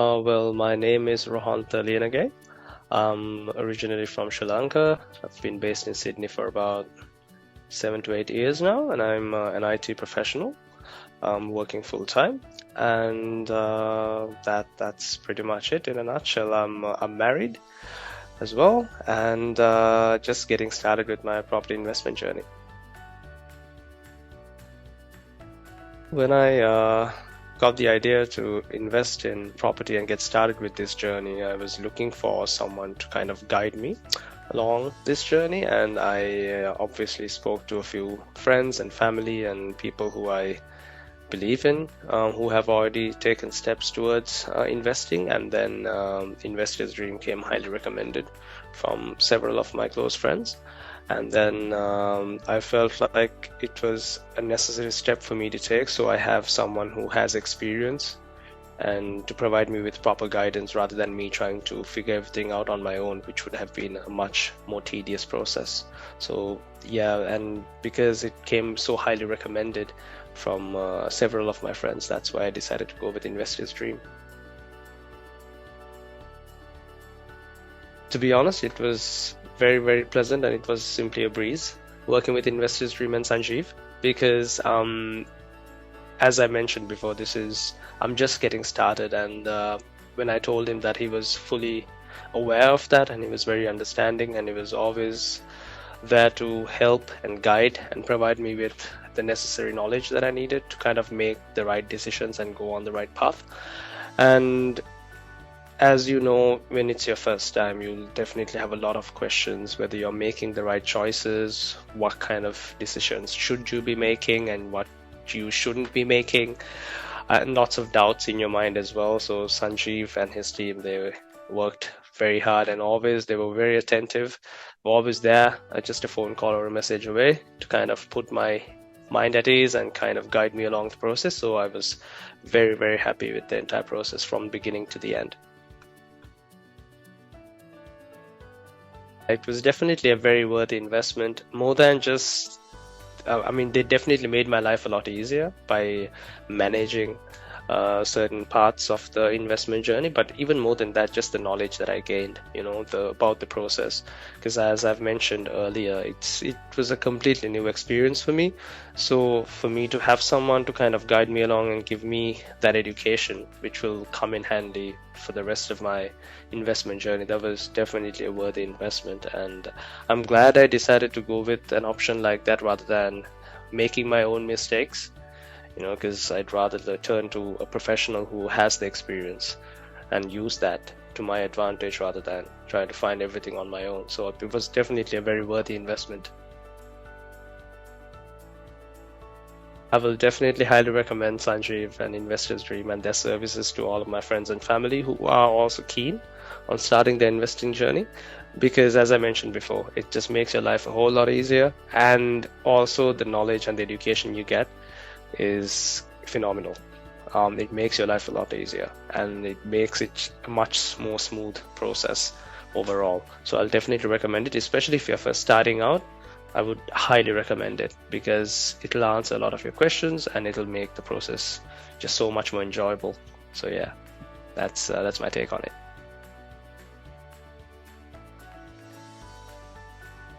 Well, my name is Rohantha. I'm originally from Sri Lanka. I've been based in Sydney for about 7 to 8 years now, and I'm an IT professional. I'm working full time, and that's pretty much it in a nutshell. I'm married as well, and just getting started with my property investment journey. When I got the idea to invest in property and get started with this journey, I was looking for someone to kind of guide me along this journey, and I obviously spoke to a few friends and family and people who I believe in, who have already taken steps towards investing, and then Investor's Dream came highly recommended from several of my close friends. And then I felt like it was a necessary step for me to take, so I have someone who has experience and to provide me with proper guidance rather than me trying to figure everything out on my own, which would have been a much more tedious process. So yeah, and because it came so highly recommended from several of my friends, that's why I decided to go with Investor's Dream. To be honest, it was very, very pleasant, and it was simply a breeze working with Investors Dream and Sanjeev, because as I mentioned before, I'm just getting started, and when I told him that, he was fully aware of that, and he was very understanding, and he was always there to help and guide and provide me with the necessary knowledge that I needed to kind of make the right decisions and go on the right path. And as you know, when it's your first time, you'll definitely have a lot of questions whether you're making the right choices, what kind of decisions should you be making, and what you shouldn't be making, and lots of doubts in your mind as well. So Sanjeev and his team, they worked very hard, and always they were very attentive, always there, just a phone call or a message away to kind of put my mind at ease and kind of guide me along the process. So I was very, very happy with the entire process from beginning to the end. It was definitely a very worthy investment, more than just, they definitely made my life a lot easier by managing certain parts of the investment journey, but even more than that, just the knowledge that I gained, about the process. Because as I've mentioned earlier, it was a completely new experience for me. So for me to have someone to kind of guide me along and give me that education, which will come in handy for the rest of my investment journey, that was definitely a worthy investment. And I'm glad I decided to go with an option like that rather than making my own mistakes, because I'd rather turn to a professional who has the experience and use that to my advantage rather than trying to find everything on my own. So it was definitely a very worthy investment. I will definitely highly recommend Sanjeev and Investor's Dream and their services to all of my friends and family who are also keen on starting their investing journey, because as I mentioned before, it just makes your life a whole lot easier, and also the knowledge and the education you get is phenomenal. It makes your life a lot easier, and it makes it a much more smooth process overall. So I'll definitely recommend it, especially if you're first starting out. I would highly recommend it because it'll answer a lot of your questions and it'll make the process just so much more enjoyable. So yeah, that's my take on it.